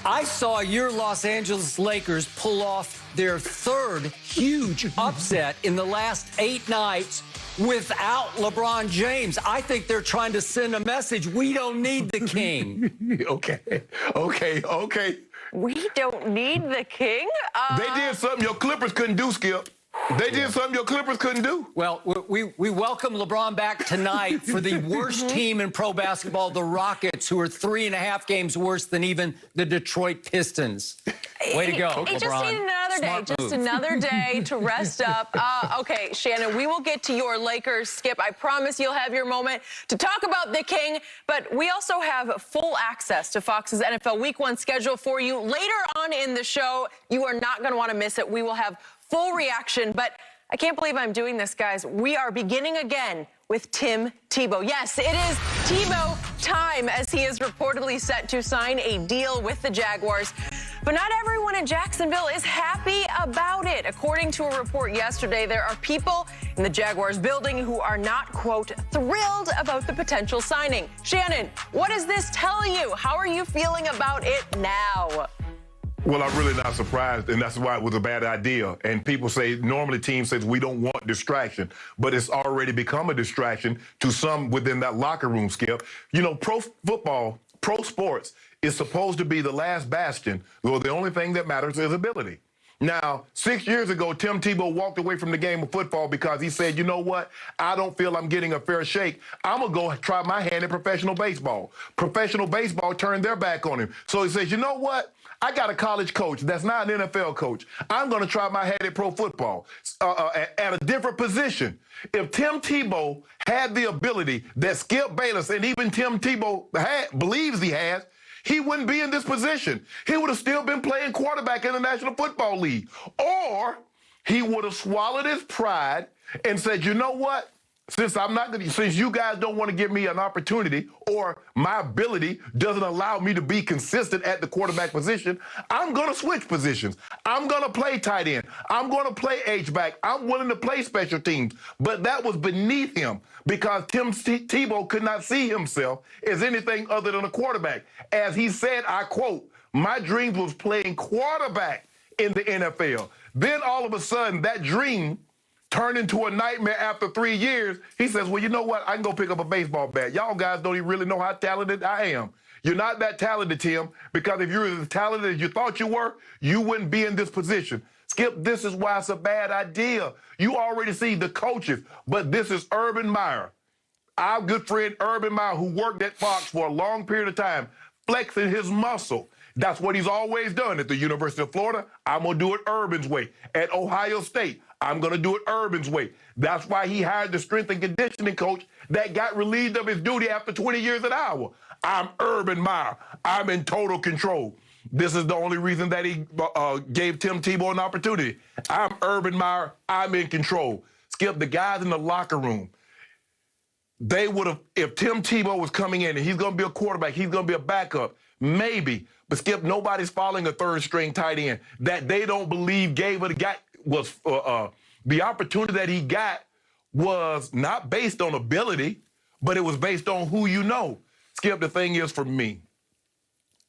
I saw your Los Angeles Lakers pull off their third huge upset in the last 8 nights without LeBron James. I think they're trying to send a message. We don't need the king. Okay. We don't need the king? They did something your Clippers couldn't do, Skip. They did something your Clippers couldn't do. Well, we welcome LeBron back tonight for the worst team in pro basketball, the Rockets, who are 3.5 games worse than even the Detroit Pistons. Way to go, LeBron. He just needed another day, just another day to rest up. Okay, Shannon, we will get to your Lakers, Skip. I promise you'll have your moment to talk about the king, but we also have full access to Fox's NFL Week 1 schedule for you. Later on in the show, you are not going to want to miss it. We will have full reaction, but I can't believe I'm doing this, guys. We are beginning again with Tim Tebow. Yes, it is Tebow time, as he is reportedly set to sign a deal with the Jaguars. But not everyone in Jacksonville is happy about it. According to a report yesterday, there are people in the Jaguars building who are not, quote, thrilled about the potential signing. Shannon, what does this tell you? How are you feeling about it now? Well, I'm really not surprised, and that's why it was a bad idea. And people say, normally teams say we don't want distraction, but it's already become a distraction to some within that locker room, Skip. You know, pro football, pro sports is supposed to be the last bastion. Well, the only thing that matters is ability. Now, 6 years ago, Tim Tebow walked away from the game of football because he said, you know what? I don't feel I'm getting a fair shake. I'm going to go try my hand at professional baseball. Professional baseball turned their back on him. So he says, you know what? I got a college coach that's not an NFL coach. I'm going to try my hand at pro football at a different position. If Tim Tebow had the ability that Skip Bayless and even Tim Tebow believes he has, he wouldn't be in this position. He would have still been playing quarterback in the National Football League. Or he would have swallowed his pride and said, you know what? Since you guys don't want to give me an opportunity, or my ability doesn't allow me to be consistent at the quarterback position, I'm going to switch positions. I'm going to play tight end. I'm going to play H-back. I'm willing to play special teams. But that was beneath him because Tim Tebow could not see himself as anything other than a quarterback. As he said, I quote, my dreams was playing quarterback in the NFL. Then all of a sudden, that dream turned into a nightmare after 3 years. He says, well, you know what? I can go pick up a baseball bat. Y'all guys don't even really know how talented I am. You're not that talented, Tim, because if you were as talented as you thought you were, you wouldn't be in this position. Skip, this is why it's a bad idea. You already see the coaches, but this is Urban Meyer. Our good friend Urban Meyer, who worked at Fox for a long period of time, flexing his muscle. That's what he's always done at the University of Florida. I'm going to do it Urban's way. At Ohio State, I'm going to do it Urban's way. That's why he hired the strength and conditioning coach that got relieved of his duty after 20 years at Iowa. I'm Urban Meyer. I'm in total control. This is the only reason that he gave Tim Tebow an opportunity. I'm Urban Meyer. I'm in control. Skip, the guys in the locker room, they would have, if Tim Tebow was coming in and he's going to be a quarterback, he's going to be a backup, maybe. But Skip, nobody's following a third-string tight end that they don't believe gave it a guy. Was the opportunity that he got was not based on ability, but it was based on who you know. Skip, the thing is for me,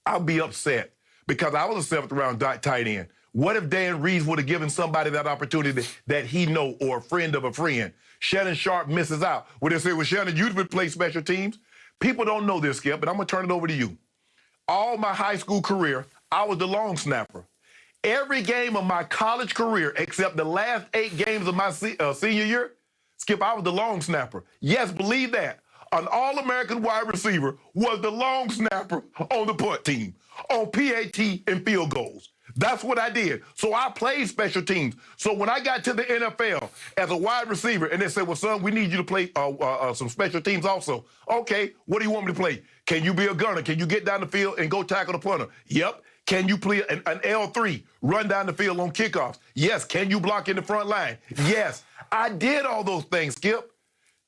I'll be upset because I was a 7th-round tight end. What if Dan Reeves would have given somebody that opportunity that he know, or a friend of a friend? Shannon Sharp misses out. Would they say, well, Shannon, you've been playing special teams? People don't know this, Skip, but I'm going to turn it over to you. All my high school career, I was the long snapper. Every game of my college career, except the last 8 games of my senior year, Skip, I was the long snapper. Yes, believe that. An All-American wide receiver was the long snapper on the punt team, on PAT and field goals. That's what I did. So I played special teams. So when I got to the NFL as a wide receiver, and they said, well, son, we need you to play some special teams also. Okay, what do you want me to play? Can you be a gunner? Can you get down the field and go tackle the punter? Yep. Can you play an L3, run down the field on kickoffs? Yes. Can you block in the front line? Yes. I did all those things, Skip.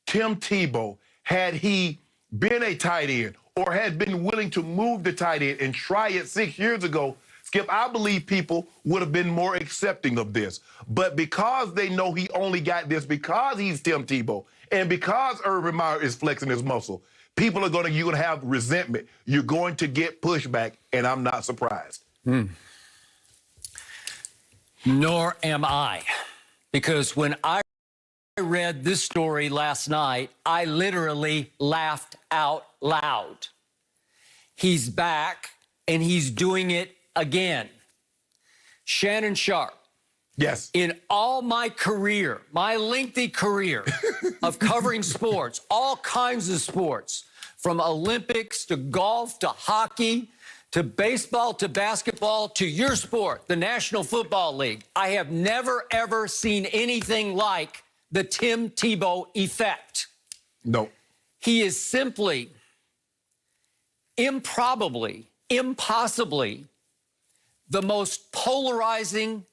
Tim Tebow, had he been a tight end or had been willing to move the tight end and try it 6 years ago, Skip, I believe people would have been more accepting of this. But because they know he only got this because he's Tim Tebow and because Urban Meyer is flexing his muscle, You're going to have resentment. You're going to get pushback, and I'm not surprised. Nor am I. Because when I read this story last night, I literally laughed out loud. He's back, and he's doing it again. Shannon Sharp. Yes. In all my career, my lengthy career of covering sports, all kinds of sports, from Olympics to golf to hockey to baseball to basketball to your sport, the National Football League, I have never, ever seen anything like the Tim Tebow effect. No. He is simply, improbably, impossibly the most polarizing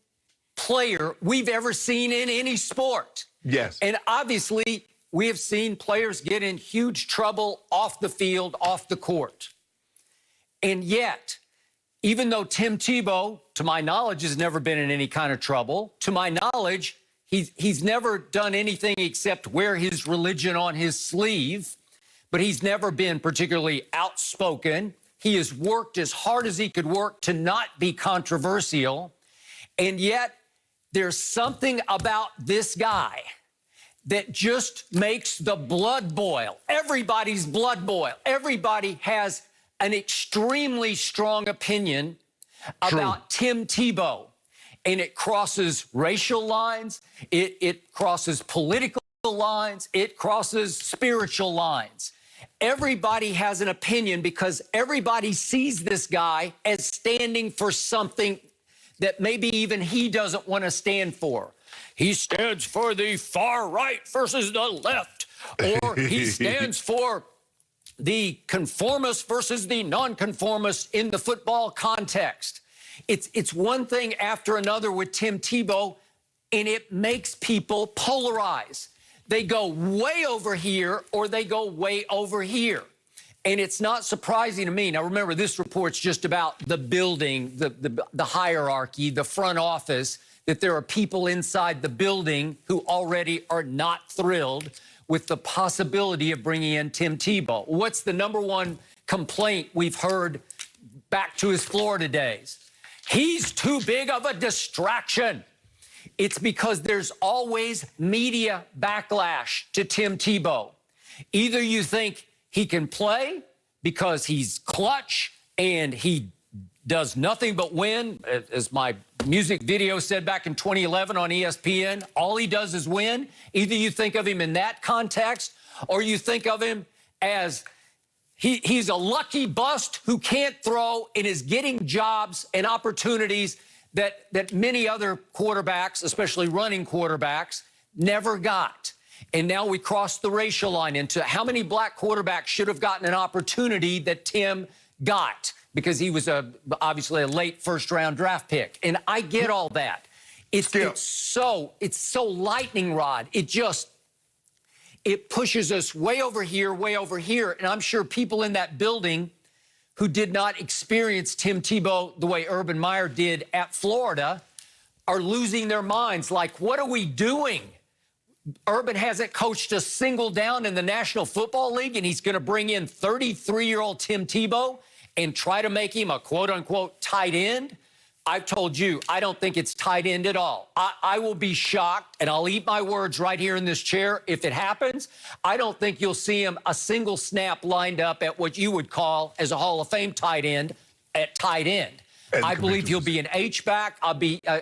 player we've ever seen in any sport. Yes. And obviously, we have seen players get in huge trouble off the field, off the court. And yet, even though Tim Tebow, to my knowledge, has never been in any kind of trouble, to my knowledge, he's never done anything except wear his religion on his sleeve, but he's never been particularly outspoken. He has worked as hard as he could work to not be controversial. And yet, there's something about this guy that just makes the blood boil. Everybody's blood boil. Everybody has an extremely strong opinion about Tim Tebow. And it crosses racial lines. It crosses political lines. It crosses spiritual lines. Everybody has an opinion because everybody sees this guy as standing for something that maybe even he doesn't want to stand for. He stands for the far right versus the left, or he stands for the conformist versus the nonconformist in the football context. It's one thing after another with Tim Tebow, and it makes people polarize. They go way over here or they go way over here. And it's not surprising to me. Now, remember, this report's just about the building, the hierarchy, the front office, that there are people inside the building who already are not thrilled with the possibility of bringing in Tim Tebow. What's the number one complaint we've heard back to his Florida days? He's too big of a distraction. It's because there's always media backlash to Tim Tebow. Either you think he can play because he's clutch and he does nothing but win. As my music video said back in 2011 on ESPN, all he does is win. Either you think of him in that context or you think of him as he's a lucky bust who can't throw and is getting jobs and opportunities that many other quarterbacks, especially running quarterbacks, never got. And now we cross the racial line into how many black quarterbacks should have gotten an opportunity that Tim got because he was obviously a late first-round draft pick. And I get all that. It's so lightning rod. It pushes us way over here. And I'm sure people in that building who did not experience Tim Tebow the way Urban Meyer did at Florida are losing their minds. Like, what are we doing? Urban hasn't coached a single down in the National Football League, and he's going to bring in 33-year-old Tim Tebow and try to make him a quote-unquote tight end. I've told you, I don't think it's tight end at all. I will be shocked, and I'll eat my words right here in this chair if it happens. I don't think you'll see him a single snap lined up at what you would call, as a Hall of Fame tight end, at tight end. I believe he'll be an H-back.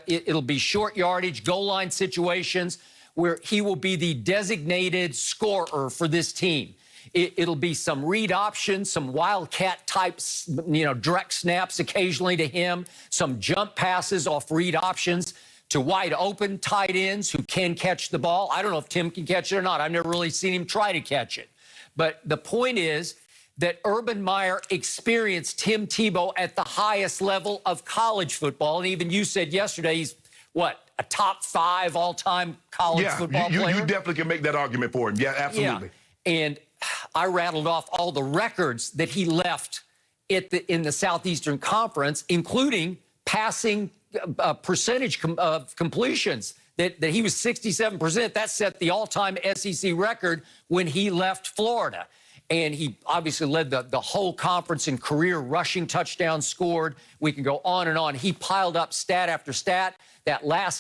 It'll be short yardage, goal line situations where he will be the designated scorer for this team. It'll be some read options, some wildcat types, direct snaps occasionally to him, some jump passes off read options to wide open tight ends who can catch the ball. I don't know if Tim can catch it or not. I've never really seen him try to catch it. But the point is that Urban Meyer experienced Tim Tebow at the highest level of college football. And even you said yesterday he's, a top 5 all-time college football player? You definitely can make that argument for him. Yeah, absolutely. Yeah. And I rattled off all the records that he left in the Southeastern Conference, including passing percentage of completions, that he was 67%. That set the all-time SEC record when he left Florida. and he obviously led the whole conference in career rushing touchdowns scored. We can go on and on. He piled up stat after stat. That last